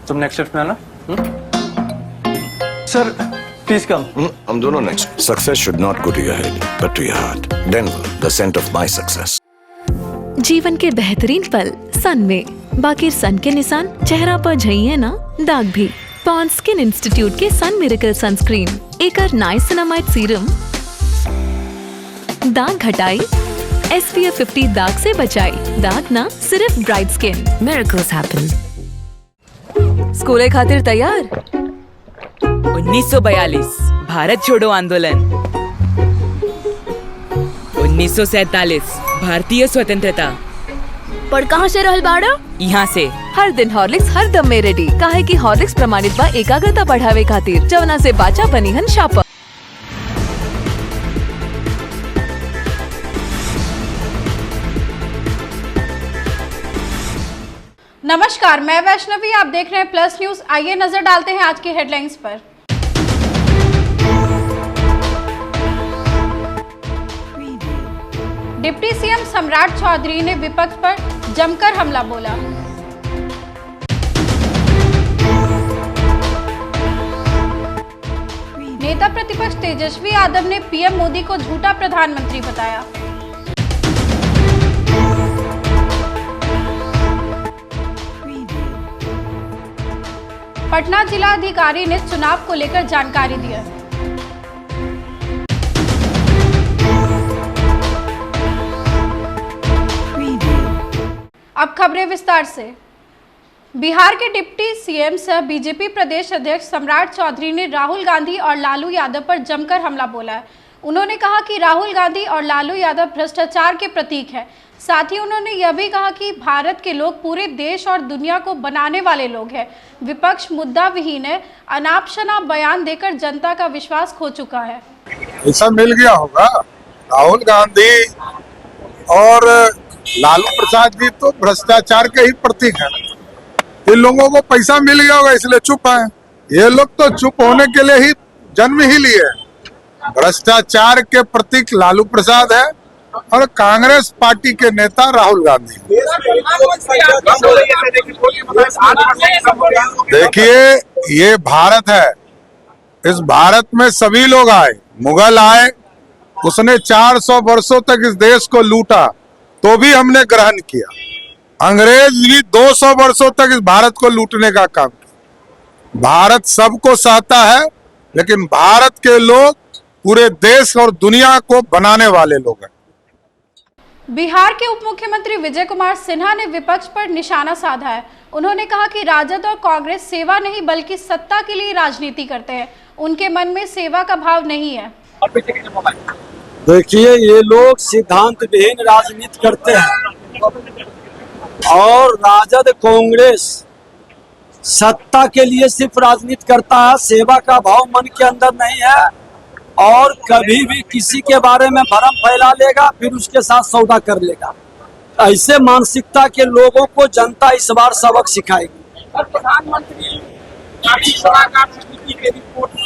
तुम next shift में आना। Sir please come. हम दोनों next. Success should not go to your head but to your heart. Denver, the centre of my success. जीवन के बेहतरीन पल सन में, बाकी सन के निशान चेहरा पर झइए ना दाग भी। पॉन्ड स्किन इंस्टीट्यूट के सन मिरेकल सनस्क्रीन एकर नाइसिनामाइड सीरम दाग हटाई, SPF 50 दाग से बचाई। दाग ना सिर्फ ब्राइट स्किन। Miracles happen. स्कूले खातिर तैयार? 1942 भारत छोड़ो आंदोलन, 1947 भारतीय स्वतंत्रता। पर कहाँ से रहल बाड़ा? यहाँ से। हर दिन हॉर्लिक्स हर दम में रेडी, काहे कि हॉर्लिक्स प्रमाणित बा एकाग्रता बढ़ावे खातिर, जवना से बाचा बनिहन शापर। नमस्कार, मैं वैष्णवी, आप देख रहे हैं प्लस न्यूज। आइए नजर डालते हैं आज की हेडलाइंस पर। डिप्टी सीएम सम्राट चौधरी ने विपक्ष पर जमकर हमला बोला। नेता प्रतिपक्ष तेजस्वी यादव ने पीएम मोदी को झूठा प्रधानमंत्री बताया। पटना जिला अधिकारी ने चुनाव को लेकर जानकारी दी। अब खबरें विस्तार से। बिहार के डिप्टी सीएम सह बीजेपी प्रदेश अध्यक्ष सम्राट चौधरी ने राहुल गांधी और लालू यादव पर जमकर हमला बोला है। उन्होंने कहा कि राहुल गांधी और लालू यादव भ्रष्टाचार के प्रतीक हैं। साथ ही उन्होंने यह भी कहा कि भारत के लोग पूरे देश और दुनिया को बनाने वाले लोग हैं। विपक्ष मुद्दा विहीन है, अनाप शनाप बयान देकर जनता का विश्वास खो चुका है। ऐसा मिल गया होगा। राहुल गांधी और लालू प्रसाद जी तो भ्रष्टाचार के ही प्रतीक है। इन लोगों को पैसा मिल गया होगा इसलिए चुप है। ये लोग तो चुप होने के लिए ही जन्म ही लिए। भ्रष्टाचार के प्रतीक लालू प्रसाद है और कांग्रेस पार्टी के नेता राहुल गांधी। देखिए, ये भारत है। इस भारत में सभी लोग आए। मुगल आए, उसने 400 वर्षों तक इस देश को लूटा तो भी हमने ग्रहण किया। अंग्रेज भी 200 वर्षों तक इस भारत को लूटने का काम किया। भारत सबको सहता है, लेकिन भारत के लोग पूरे देश और दुनिया को बनाने वाले लोग हैं। बिहार के उप मुख्यमंत्री विजय कुमार सिन्हा ने विपक्ष पर निशाना साधा है। उन्होंने कहा कि राजद और कांग्रेस सेवा नहीं बल्कि सत्ता के लिए राजनीति करते हैं। उनके मन में सेवा का भाव नहीं है। देखिए, ये लोग सिद्धांत विहीन राजनीति करते हैं और राजद कांग्रेस सत्ता के लिए सिर्फ राजनीति करता है। सेवा का भाव मन के अंदर नहीं है और कभी भी किसी के बारे में भरम फैला लेगा, फिर उसके साथ सौदा कर लेगा। ऐसे मानसिकता के लोगों को जनता इस बार सबक सिखाएगी। प्रधानमंत्री सलाहकार समिति के रिपोर्ट में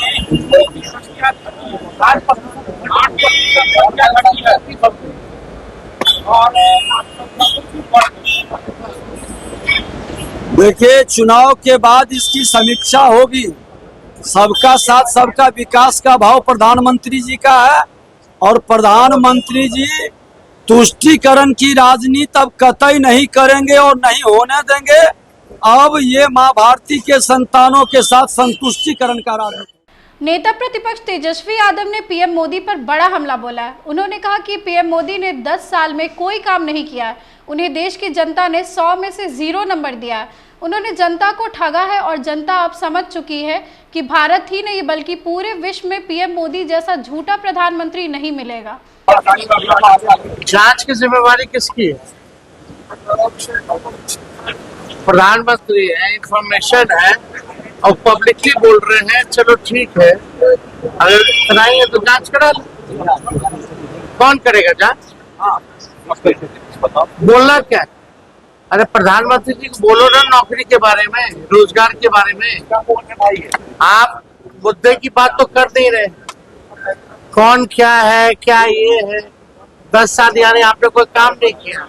देखिए, चुनाव के बाद इसकी समीक्षा होगी। सबका साथ सबका विकास का भाव प्रधानमंत्री जी का है और प्रधानमंत्री जी तुष्टीकरण की राजनीति अब कतई नहीं करेंगे और नहीं होने देंगे। अब ये माँ भारती के संतानों के साथ संतुष्टिकरण का राजनीति। नेता प्रतिपक्ष तेजस्वी यादव ने पीएम मोदी पर बड़ा हमला बोला है। उन्होंने कहा कि पीएम मोदी ने 10 साल में कोई काम नहीं किया है। उन्हें देश की जनता ने 100 में से 0 नंबर दिया है। उन्होंने जनता को ठगा है और जनता अब समझ चुकी है कि भारत ही नहीं बल्कि पूरे विश्व में पीएम मोदी जैसा झूठा प्रधानमंत्री नहीं मिलेगा। जांच की जिम्मेवारी किसकी है? प्रधानमंत्री है, इंफॉर्मेशन है और पब्लिकली बोल रहे हैं। चलो ठीक है, अगर इतना ही है तो जांच करा लो। कौन करेगा जांच? बोलना क्या? अरे प्रधानमंत्री जी को बोलो ना नौकरी के बारे में, रोजगार के बारे में। आप मुद्दे की बात तो कर नहीं रहे। कौन क्या है, क्या ये है? 10 साल यानी आपने कोई काम नहीं किया।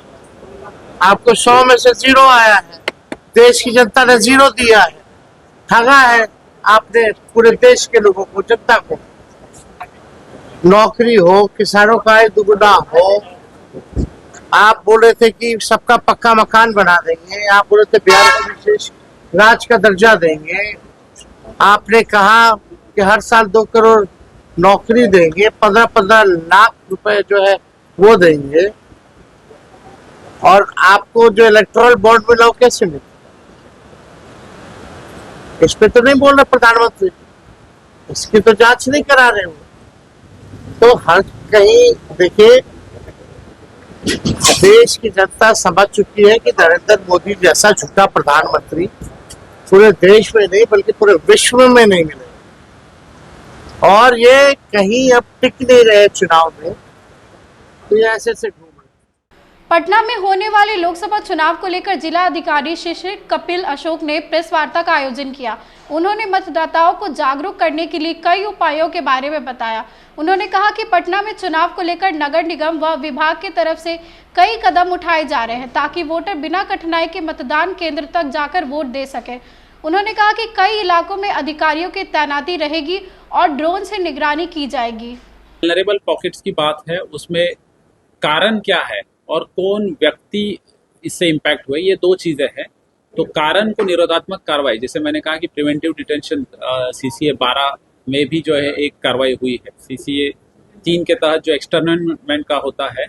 आपको 100 में से 0 आया है। देश की जनता ने 0 दिया है। ठगा है आपने पूरे देश के लोगों को, जनता को। नौकरी हो, किसानों का आय दुगुना हो। आप बोल रहे थे कि सबका पक्का मकान बना देंगे, आप बोल रहे थे बिहार को विशेष राज्य का दर्जा देंगे, आपने कहा कि हर साल 2 करोड़ नौकरी देंगे, 15-15 लाख रुपए जो है वो देंगे, और आपको जो इलेक्टोरल बॉन्ड मिला वो कैसे मिला? इस पे तो नहीं बोल रहे प्रधानमंत्री, इसकी तो जांच नहीं करा रहे हो। तो हर कहीं देखिए, देश की जनता समझ चुकी है कि नरेंद्र मोदी जैसा झूठा प्रधानमंत्री पूरे देश में नहीं बल्कि पूरे विश्व में नहीं मिले, और ये कहीं अब टिक नहीं रहे चुनाव में, तो ये ऐसे से घूम रहे। पटना में होने वाले लोकसभा चुनाव को लेकर जिला अधिकारी शिशिर कपिल अशोक ने प्रेस वार्ता का आयोजन किया। उन्होंने मतदाताओं को जागरूक करने के लिए कई उपायों के बारे में बताया। उन्होंने कहा कि पटना में चुनाव को लेकर नगर निगम व विभाग की तरफ से कई कदम उठाए जा रहे हैं ताकि वोटर बिना कठिनाई के मतदान केंद्र तक जाकर वोट दे सके। उन्होंने कहा कि कई इलाकों में अधिकारियों की तैनाती रहेगी और ड्रोन से निगरानी की जाएगी। वल्नरेबल पॉकेट्स की बात है, उसमें कारण क्या है और कौन व्यक्ति इससे इम्पैक्ट हुए, ये 2 चीज़ें हैं। तो कारण को निरोधात्मक कार्रवाई, जैसे मैंने कहा कि प्रिवेंटिव डिटेंशन CCA 12 में भी जो है एक कार्रवाई हुई है। CCA 3 के तहत जो एक्सटर्नमेंट का होता है,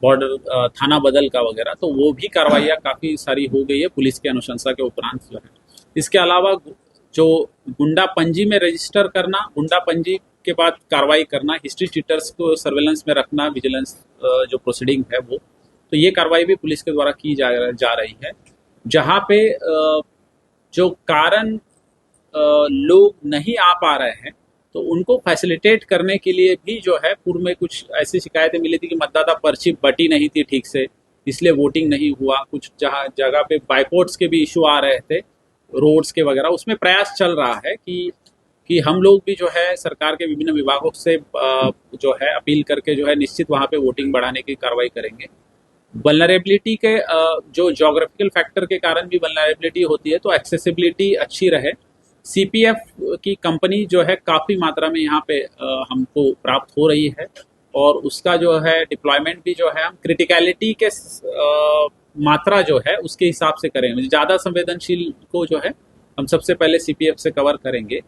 बॉर्डर थाना बदल का वगैरह, तो वो भी कार्रवाइयाँ काफ़ी सारी हो गई है पुलिस की अनुशंसा के उपरांत जो है। इसके अलावा जो गुंडा पंजी में रजिस्टर करना, गुंडा पंजी के बाद कार्रवाई करना, हिस्ट्री चीटर्स को सर्वेलेंस में रखना, विजिलेंस जो प्रोसीडिंग है वो, तो ये कार्रवाई भी पुलिस के द्वारा की जा रही है। जहाँ पे जो कारण लोग नहीं आ पा रहे हैं तो उनको फैसिलिटेट करने के लिए भी जो है, पूर्व में कुछ ऐसी शिकायतें मिली थी कि मतदाता पर्ची बटी नहीं थी ठीक से, इसलिए वोटिंग नहीं हुआ। कुछ जगह पे बाइकआउट्स के भी इशू आ रहे थे, रोड्स के वगैरह, उसमें प्रयास चल रहा है कि हम लोग भी जो है सरकार के विभिन्न विभागों से जो है अपील करके जो है निश्चित वहाँ पे वोटिंग बढ़ाने की कार्रवाई करेंगे। वल्नरेबिलिटी के जो जोग्राफिकल फैक्टर के कारण भी वल्नरेबिलिटी होती है, तो एक्सेसिबिलिटी अच्छी रहे। CPF की कंपनी जो है काफ़ी मात्रा में यहाँ पे हमको प्राप्त हो रही है, और उसका जो है डिप्लॉयमेंट भी जो है हम क्रिटिकलिटी के मात्रा जो है उसके हिसाब से करेंगे। ज़्यादा संवेदनशील को जो है हम सबसे पहले CPF से कवर करेंगे,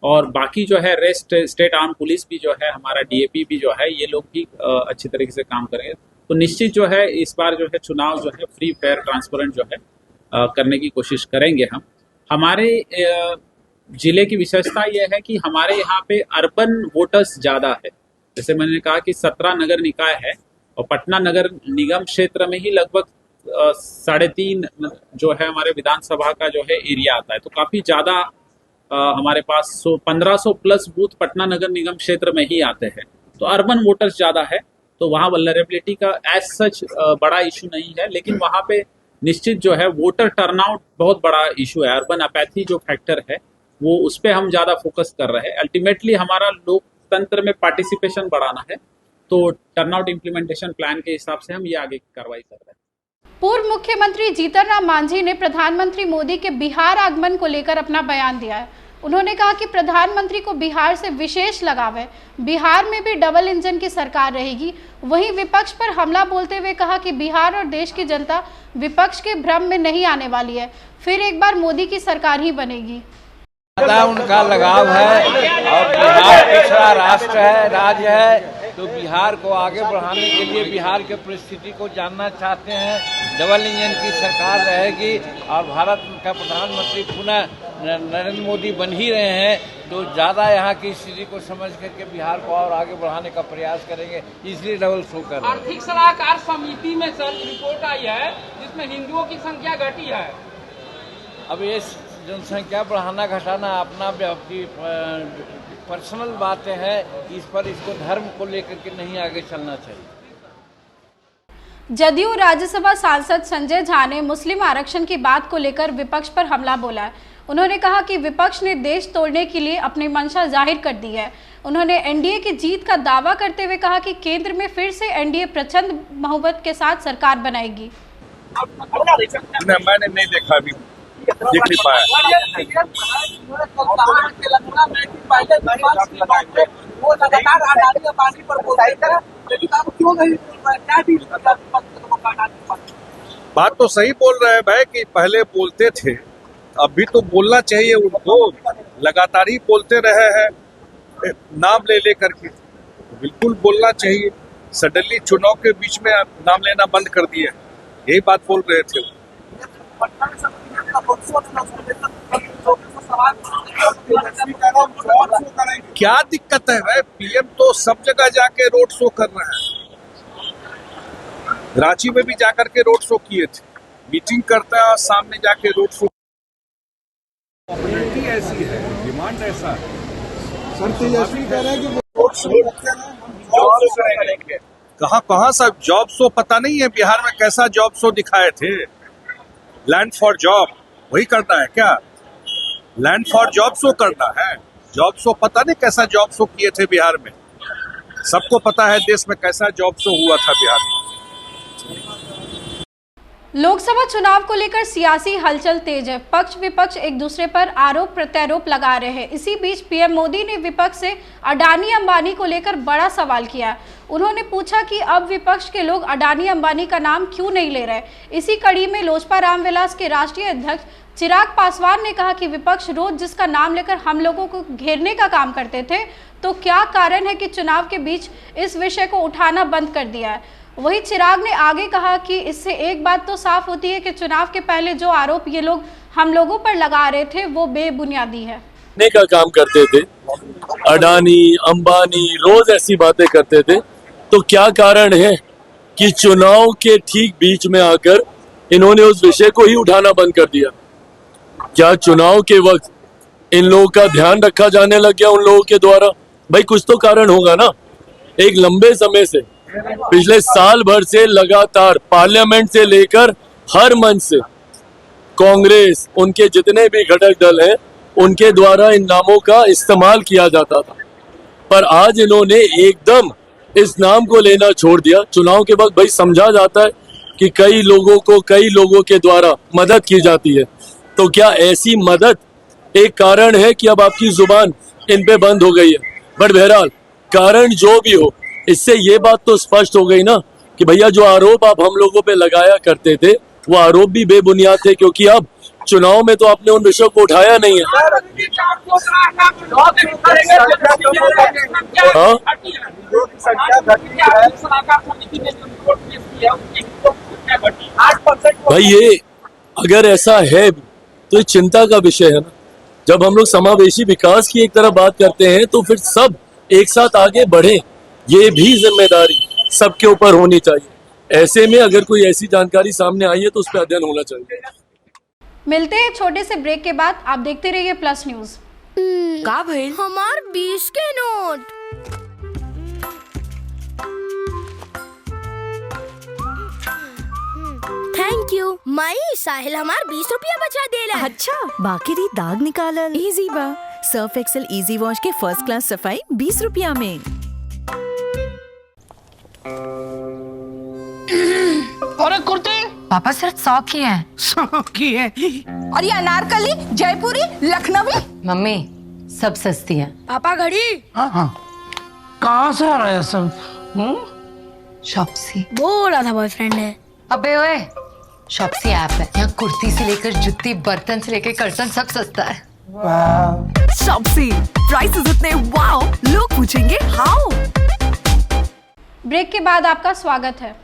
और बाकी जो है रेस्ट स्टेट आर्म पुलिस भी जो है, हमारा DAP भी जो है, ये लोग भी अच्छी तरीके से काम करेंगे। तो निश्चित जो है इस बार जो है चुनाव जो है फ्री फेयर ट्रांसपेरेंट जो है करने की कोशिश करेंगे हम। हमारे जिले की विशेषता यह है कि हमारे यहाँ पे अर्बन वोटर्स ज़्यादा है। जैसे मैंने कहा कि 17 नगर निकाय है, और पटना नगर निगम क्षेत्र में ही लगभग 3.5 जो है हमारे विधानसभा का जो है एरिया आता है। तो काफ़ी ज़्यादा हमारे पास 1500 प्लस बूथ पटना नगर निगम क्षेत्र में ही आते हैं, तो अर्बन वोटर्स ज़्यादा है, तो वहाँ वल्नरेबिलिटी का एज सच बड़ा इशू नहीं है। लेकिन वहाँ पे निश्चित जो है वोटर टर्नआउट बहुत बड़ा इशू है। अर्बन अपैथी जो फैक्टर है वो उस पर हम ज़्यादा फोकस कर रहे हैं। अल्टीमेटली हमारा लोकतंत्र में पार्टिसिपेशन बढ़ाना है, तो टर्नआउट इम्प्लीमेंटेशन प्लान के हिसाब से हम ये आगे की कार्रवाई कर रहे हैं। पूर्व मुख्यमंत्री जीतन राम मांझी ने प्रधानमंत्री मोदी के बिहार आगमन को लेकर अपना बयान दिया है। उन्होंने कहा कि प्रधानमंत्री को बिहार से विशेष लगाव है, बिहार में भी डबल इंजन की सरकार रहेगी। वहीं विपक्ष पर हमला बोलते हुए कहा कि बिहार और देश की जनता विपक्ष के भ्रम में नहीं आने वाली है, फिर एक बार मोदी की सरकार ही बनेगी। उनका लगाव है, और बिहार पिछड़ा राष्ट्र है, राज्य है, तो बिहार को आगे बढ़ाने के लिए बिहार के परिस्थिति को जानना चाहते हैं। डबल इंजन की सरकार रहेगी और भारत का प्रधानमंत्री पुनः नरेंद्र मोदी बन ही रहे हैं, तो ज़्यादा यहाँ की स्थिति को समझ करके बिहार को और आगे बढ़ाने का प्रयास करेंगे, इसलिए डबल शो कर रहे हैं। आर्थिक सलाहकार समिति में सर रिपोर्ट आई है जिसमें हिंदुओं की संख्या घटी है। अब ये जनसंख्या बढ़ाना घटाना अपना पर्सनल बातें हैं, इस पर इसको धर्म को लेकर के नहीं आगे चलना चाहिए। जदयू राज्यसभा सांसद संजय झा ने मुस्लिम आरक्षण की बात को लेकर विपक्ष पर हमला बोला है। उन्होंने कहा कि विपक्ष ने देश तोड़ने के लिए अपनी मंशा जाहिर कर दी है। उन्होंने एनडीए की जीत का दावा करते हुए कहा कि केंद्र में फिर से एनडीए प्रचंड बहुमत के साथ सरकार बनाएगी। मैंने नहीं देखा अभी, दिख नहीं पाया। बात तो सही बोल रहे हैं भाई कि पहले बोलते थे, अभी तो बोलना चाहिए उनको। लगातार ही बोलते रहे हैं नाम ले ले करके, बिल्कुल बोलना चाहिए। सडनली चुनाव के बीच में नाम लेना बंद कर दिया, यही बात बोल रहे थे। क्या दिक्कत है भाई, पीएम तो सब जगह जाके रोड शो कर रहे हैं। रांची में भी जाकर के रोड शो किए थे, मीटिंग करता है और सामने जाके रोड शो। अपॉर्चुनिटी ऐसी है, डिमांड ऐसा है। कहाँ सब जॉब शो पता नहीं है बिहार में कैसा जॉब शो दिखाए थे। लैंड फॉर जॉब वही करना है क्या? लैंड फॉर जॉब शो करना है? जॉब शो पता नहीं कैसा जॉब शो किए थे बिहार में। सबको पता है देश में कैसा जॉब शो हुआ था बिहार में। लोकसभा चुनाव को लेकर सियासी हलचल तेज है। पक्ष विपक्ष एक दूसरे पर आरोप प्रत्यारोप लगा रहे हैं। इसी बीच पीएम मोदी ने विपक्ष से अडानी अंबानी को लेकर बड़ा सवाल किया। उन्होंने पूछा कि अब विपक्ष के लोग अडानी अंबानी का नाम क्यों नहीं ले रहे। इसी कड़ी में लोजपा रामविलास के राष्ट्रीय अध्यक्ष चिराग पासवान ने कहा कि विपक्ष रोज जिसका नाम लेकर हम लोगों को घेरने का काम करते थे, तो क्या कारण है कि चुनाव के बीच इस विषय को उठाना बंद कर दिया है। वहीं चिराग ने आगे कहा कि इससे एक बात तो साफ होती है कि चुनाव के पहले जो आरोप ये लोग हम लोगों पर लगा रहे थे वो बेबुनियादी है। का काम करते थे, अडानी अंबानी रोज ऐसी बातें करते थे, तो क्या कारण है कि चुनाव के ठीक बीच में आकर इन्होंने उस विषय को ही उठाना बंद कर दिया। क्या चुनाव के वक्त इन लोगों का ध्यान रखा जाने लग गया उन लोगों के द्वारा? भाई कुछ तो कारण होगा ना। एक लंबे समय से पिछले साल भर से लगातार पार्लियामेंट से लेकर हर मंच से कांग्रेस, उनके जितने भी घटक दल हैं, उनके द्वारा इन नामों का इस्तेमाल किया जाता था। पर आज इन्होंने एकदम इस नाम को लेना छोड़ दिया। चुनाव के वक्त भाई समझा जाता है कि कई लोगों के द्वारा मदद की जाती है, तो क्या ऐसी मदद एक कारण है कि अब आपकी जुबान इन पे बंद हो गई है? बट बहरहाल कारण जो भी हो, इससे ये बात तो स्पष्ट हो गई ना कि भैया जो आरोप आप हम लोगों पे लगाया करते थे वो आरोप भी बेबुनियाद थे, क्योंकि अब चुनाव में तो आपने उन विषयों को उठाया नहीं है। हाँ? भाई ये अगर ऐसा है तो ये चिंता का विषय है ना। जब हम लोग समावेशी विकास की एक तरफ बात करते हैं तो फिर सब एक साथ आगे बढ़े, ये भी जिम्मेदारी सबके ऊपर होनी चाहिए। ऐसे में अगर कोई ऐसी जानकारी सामने आई है तो उस पर अध्ययन होना चाहिए। मिलते हैं छोटे से ब्रेक के बाद। आप देखते रहिए प्लस न्यूज। का भइल? हमार 20 के नोट। थैंक यू माई, साहिल हमार 20 रुपया बचा देला। अच्छा, बाकी री दाग निकालल इजी बा। सर्फ एक्सेल इजी वॉश के फर्स्ट क्लास सफाई 20 रुपया में। अरे कुर्ती पापा सिर्फ 100 की है। 100 की है। और ये अनारकली, जयपुरी, लखनवी। मम्मी सब सस्ती है। पापा घड़ी। हाँ, कहाँ से आ रहा है सब? शॉप्सी बोला था बॉयफ्रेंड है। अबे ओए, शॉप्सी ऐप है, यहाँ कुर्ती से लेकर जुत्ती, बर्तन से लेकर कर्तन सब सस्ता है। शॉप्सी प्राइसेस इतने वाओ, लोग पूछेंगे हाउ। ब्रेक के बाद आपका स्वागत है।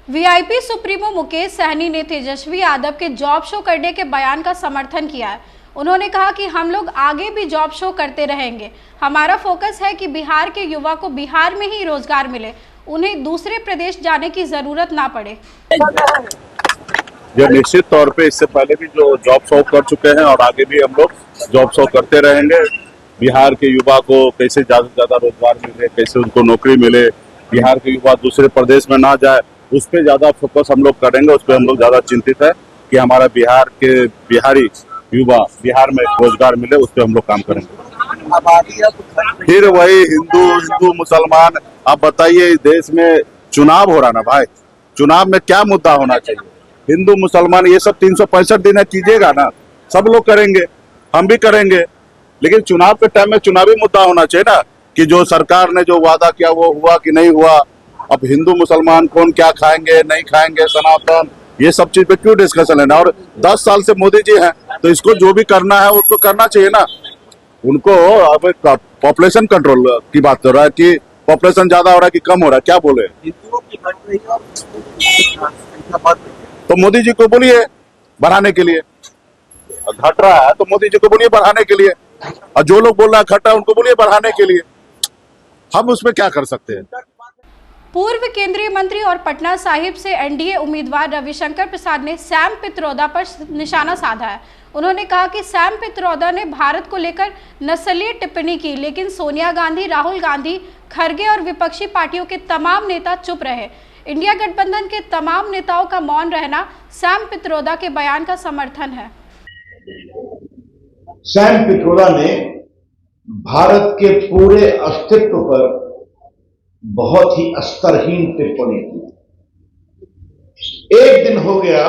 वीआईपी सुप्रीमो मुकेश सहनी ने तेजस्वी यादव के जॉब शो करने के बयान का समर्थन किया है। उन्होंने कहा कि हम लोग आगे भी जॉब शो करते रहेंगे। हमारा फोकस है कि बिहार के युवा को बिहार में ही रोजगार मिले, उन्हें दूसरे प्रदेश जाने की जरूरत ना पड़े। ये निश्चित तौर पे इससे पहले भी जो जॉब शो कर चुके हैं और आगे भी हम लोग जॉब शो करते रहेंगे। बिहार के युवा को कैसे ज्यादा से ज्यादा रोजगार मिले, कैसे उनको नौकरी मिले, बिहार के युवा दूसरे प्रदेश में ना जाए, उस पर ज्यादा फोकस हम लोग करेंगे। उस पर हम लोग ज्यादा चिंतित है कि हमारा बिहार के बिहारी युवा बिहार में रोजगार मिले, उस पर हम लोग काम करेंगे। फिर वही हिंदू मुसलमान, आप बताइए, इस देश में चुनाव हो रहा ना भाई, चुनाव में क्या मुद्दा होना चाहिए? हिंदू मुसलमान ये सब 365 दिन कीजिएगा ना, सब लोग करेंगे, हम भी करेंगे, लेकिन चुनाव के टाइम में चुनावी मुद्दा होना चाहिए ना कि जो सरकार ने जो वादा किया वो हुआ कि नहीं हुआ। अब हिंदू मुसलमान कौन क्या खाएंगे नहीं खाएंगे, सनातन, ये सब चीज पे क्यों डिस्कशन है ना। और 10 साल से मोदी जी हैं तो इसको जो भी करना है उसको करना चाहिए ना। उनको अब पॉपुलेशन कंट्रोल की बात कर रहा है कि पॉपुलेशन ज्यादा हो रहा है कि कम हो रहा है, क्या बोले। तो मोदी जी को बोलिए बढ़ाने के लिए, घट रहा है तो मोदी जी को बोलिए बढ़ाने के लिए, और जो लोग बोल रहा है घट रहा है उनको बोलिए बढ़ाने के लिए। हम उसमें क्या कर सकते हैं। पूर्व केंद्रीय मंत्री और पटना साहिब से एनडीए उम्मीदवार रविशंकर प्रसाद ने सैम पित्रोदा पर निशाना साधा है। उन्होंने कहा कि सैम पित्रोदा ने भारत को लेकर नस्लीय टिप्पणी की, लेकिन सोनिया गांधी, राहुल गांधी, खड़गे और विपक्षी पार्टियों के तमाम नेता चुप रहे। इंडिया गठबंधन के तमाम नेताओं का मौन रहना सैम पित्रोदा के बयान का समर्थन है। सैम पित्रोदा ने भारत के पूरे अस्तित्व पर बहुत ही स्तरहीन टिप्पणी की। एक दिन हो गया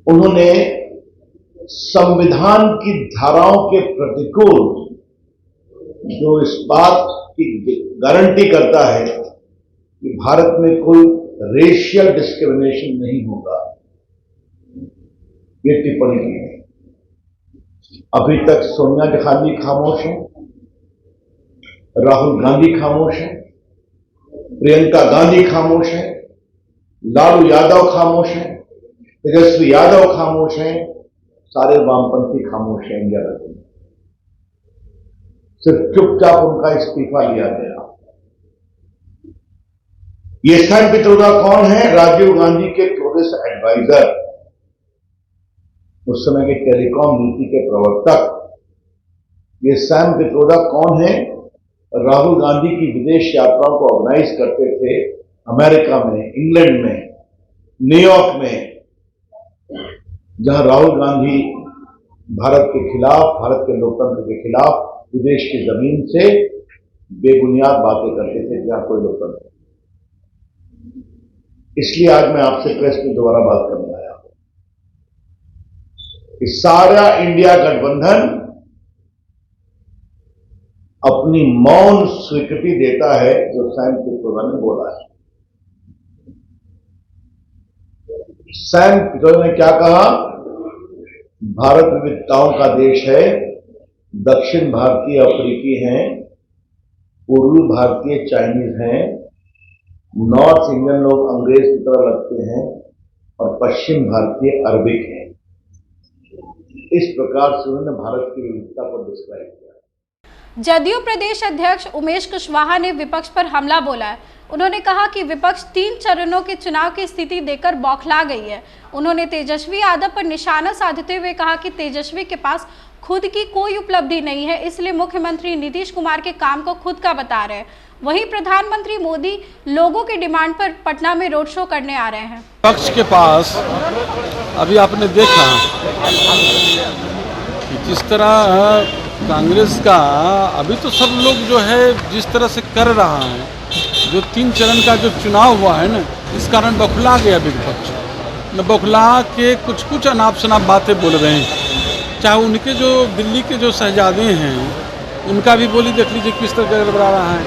उन्होंने संविधान की धाराओं के प्रतिकूल जो इस बात की गारंटी करता है कि भारत में कोई रेशियल डिस्क्रिमिनेशन नहीं होगा, ये टिप्पणी की है। अभी तक सोनिया गांधी खामोश है, राहुल गांधी खामोश है, प्रियंका गांधी खामोश है, लालू यादव खामोश है, तेजस्वी यादव खामोश हैं, सारे वामपंथी खामोश हैं। इंडिया गठबंधन सिर्फ चुपचाप उनका इस्तीफा लिया गया। ये सैम पित्रोदा कौन है? राजीव गांधी के क्लोजेस्ट एडवाइजर, उस समय के टेलीकॉम नीति के प्रवर्तक। ये सैम पित्रोदा कौन है? राहुल गांधी की विदेश यात्राओं को ऑर्गेनाइज करते थे अमेरिका में, इंग्लैंड में, न्यूयॉर्क में, जहां राहुल गांधी भारत के खिलाफ, भारत के लोकतंत्र के खिलाफ विदेश की जमीन से बेबुनियाद बातें करते थे, जहां कोई लोकतंत्र। इसलिए आज मैं आपसे प्रेस में दोबारा बात करने आया हूं कि सारा इंडिया गठबंधन अपनी मौन स्वीकृति देता है जो सैम पित्रोदा ने बोला है। सैम पित्रोदा ने क्या कहा? भारत विविधताओं का देश है, दक्षिण भारतीय अफ्रीकी हैं, पूर्वी भारतीय चाइनीज हैं, नॉर्थ इंडियन लोग अंग्रेज की तरह लगते हैं और पश्चिम भारतीय अरबिक हैं। इस प्रकार से उन्होंने भारत की विविधता को डिस्क्राइब किया। जदयू प्रदेश अध्यक्ष उमेश कुशवाहा ने विपक्ष पर हमला बोला है। उन्होंने कहा कि विपक्ष 3 चरणों के चुनाव की स्थिति देखकर बौखला गई है। उन्होंने तेजस्वी यादव पर निशाना साधते हुए कहा कि तेजस्वी के पास खुद की कोई उपलब्धि नहीं है, इसलिए मुख्यमंत्री नीतीश कुमार के काम को खुद का बता रहे हैं। वहीं प्रधानमंत्री मोदी लोगों की डिमांड पर पटना में रोड शो करने आ रहे हैं। पक्ष के पास अभी आपने देखा कि जिस तरह कांग्रेस का अभी तो सब लोग जो है जिस तरह से कर रहा है, जो 3 चरण का जो चुनाव हुआ है ना, इस कारण बौखला गया विपक्ष न, बौखला के कुछ अनाप शनाप बातें बोल रहे हैं। चाहे उनके जो दिल्ली के जो शहजादे हैं उनका भी बोली देख लीजिए किस तरह गड़बड़ा रहा है।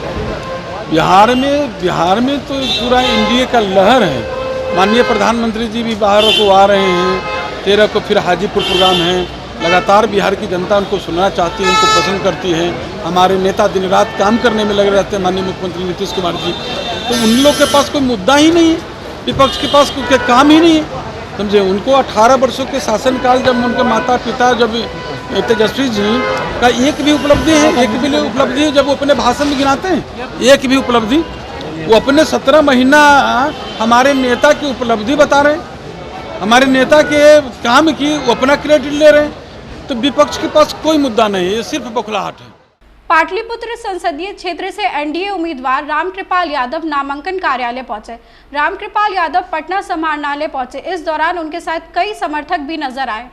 बिहार में तो पूरा एनडीए का लहर है। माननीय प्रधानमंत्री जी भी बाहर को आ रहे हैं, 13 को फिर हाजीपुर प्रोग्राम है। लगातार बिहार की जनता उनको सुनना चाहती है, उनको पसंद करती है। हमारे नेता दिन रात काम करने में लगे रहते हैं, माननीय मुख्यमंत्री नीतीश कुमार जी। तो उन लोग के पास कोई मुद्दा ही नहीं है, विपक्ष के पास कोई काम ही नहीं है, समझे। उनको 18 वर्षों के शासनकाल जब उनके माता पिता जब तेजस्वी जी का एक भी उपलब्धि है जब वो अपने भाषण में गिनाते हैं, एक भी उपलब्धि वो अपने 17 महीना हमारे नेता की उपलब्धि बता रहे हैं, हमारे नेता के काम की वो अपना क्रेडिट ले रहे हैं। तो विपक्ष के पास कोई मुद्दा नहीं है, ये सिर्फ बौखलाहट है। पाटलिपुत्र संसदीय क्षेत्र से एनडीए उम्मीदवार रामकृपाल यादव नामांकन कार्यालय पहुंचे। रामकृपाल यादव पटना समाहरणालय पहुंचे। इस दौरान उनके साथ कई समर्थक भी नजर आए।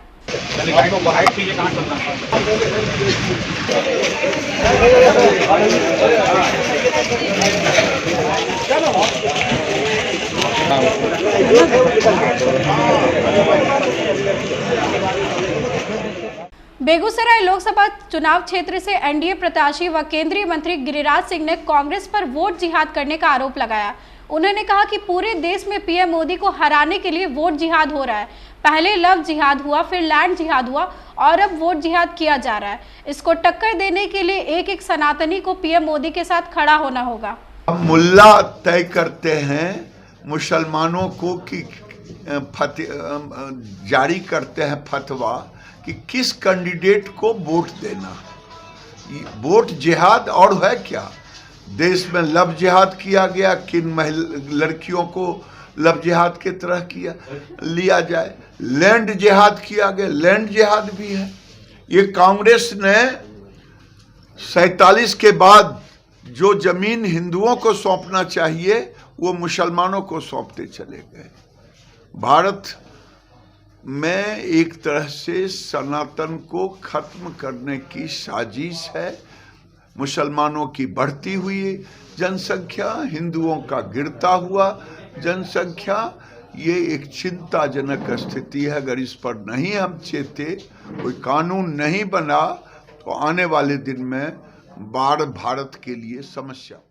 बेगूसराय लोकसभा चुनाव क्षेत्र से एनडीए प्रत्याशी व केंद्रीय मंत्री गिरिराज सिंह ने कांग्रेस पर वोट जिहाद करने का आरोप लगाया। उन्होंने कहा कि पूरे देश में पीएम मोदी को हराने के लिए वोट जिहाद हो रहा है। पहले लव जिहाद हुआ, फिर लैंड जिहाद हुआ और अब वोट जिहाद किया जा रहा है। इसको टक्कर देने के लिए एक एक सनातनी को पीएम मोदी के साथ खड़ा होना होगा। मुल्ला तय करते हैं मुसलमानों को कि जारी करते हैं फतवा कि किस कैंडिडेट को वोट देना। वोट जिहाद और है क्या? देश में लव जिहाद किया गया, किन लड़कियों को लव जिहाद की तरह किया लिया जाए। लैंड जिहाद किया गया, लैंड जिहाद भी है। ये कांग्रेस ने 47 के बाद जो जमीन हिंदुओं को सौंपना चाहिए वो मुसलमानों को सौंपते चले गए। भारत में एक तरह से सनातन को खत्म करने की साजिश है। मुसलमानों की बढ़ती हुई जनसंख्या, हिंदुओं का गिरता हुआ जनसंख्या, ये एक चिंताजनक स्थिति है। अगर इस पर नहीं हम चेते, कोई कानून नहीं बना, तो आने वाले दिन में भारत के लिए समस्या है।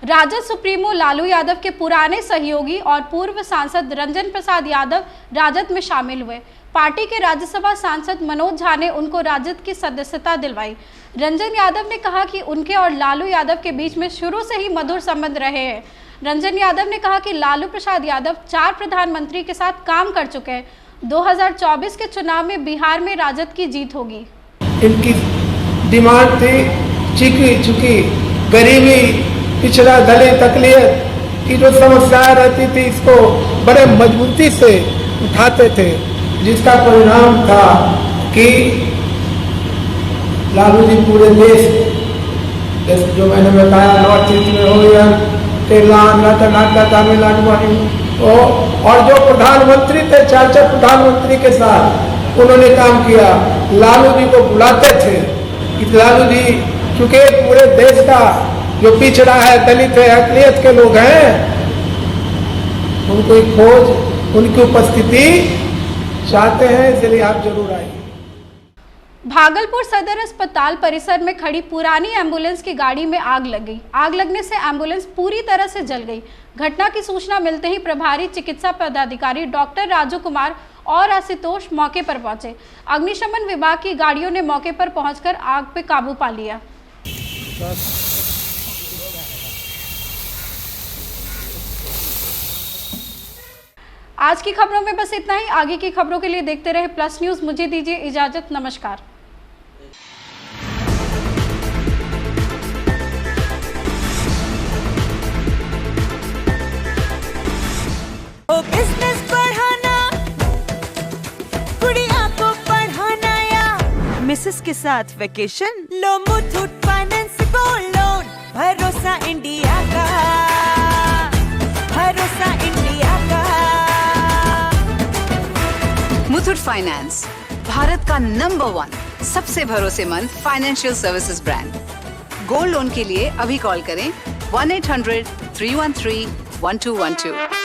राजद सुप्रीमो लालू यादव के पुराने सहयोगी और पूर्व सांसद रंजन प्रसाद यादव राजद में शामिल हुए। पार्टी के राज्यसभा सांसद मनोज झा ने उनको राजद की सदस्यता दिलवाई। रंजन यादव ने कहा कि उनके और लालू यादव के बीच में शुरू से ही मधुर संबंध रहे हैं। रंजन यादव ने कहा कि लालू प्रसाद यादव 4 प्रधानमंत्री के साथ काम कर चुके हैं। 2024 के चुनाव में बिहार में राजद की जीत होगी। इनकी डिमांड थी चुकी गरीबी, पिछड़ा, दलित, अकलियत की जो समस्याएं रहती थी, इसको बड़े मजबूती से उठाते थे, जिसका परिणाम था कि लालू जी पूरे देश, जैसे जो मैंने बताया, नॉर्थ ईस्ट में हो या तेलंगाना, कर्नाटक, तमिलनाडु और जो प्रधानमंत्री थे, 4 प्रधानमंत्री के साथ उन्होंने काम किया। लालू जी को बुलाते थे कि लालू जी, क्योंकि पूरे देश का जो पिछड़ा है, दलित है, अकलियत के लोग हैं, उनको खोज, उनकी उपस्थिति चाहते हैं, इसलिए आप जरूर आइए। भागलपुर सदर अस्पताल परिसर में खड़ी पुरानी एम्बुलेंस की गाड़ी में आग लग गई। आग लगने से एम्बुलेंस पूरी तरह से जल गई। घटना की सूचना मिलते ही प्रभारी चिकित्सा पदाधिकारी डॉक्टर राजू कुमार और आशुतोष मौके पर पहुंचे। अग्निशमन विभाग की गाड़ियों ने मौके पर पहुंचकर आग पे काबू पा लिया। आज की खबरों में बस इतना ही। आगे की खबरों के लिए देखते रहे प्लस न्यूज। मुझे दीजिए इजाजत। नमस्कार। बिजनेस बढ़ाना, गुड़िया को पढ़ाना या मिसेस के साथ वेकेशन, लो मुथूट फाइनेंस गोल्ड लोन। भरोसा इंडिया का, भरोसा इंडिया का। मुथूट फाइनेंस, भारत का नंबर 1 सबसे भरोसेमंद financial services brand. Gold loan के लिए अभी कॉल करें 1-800-313-1212।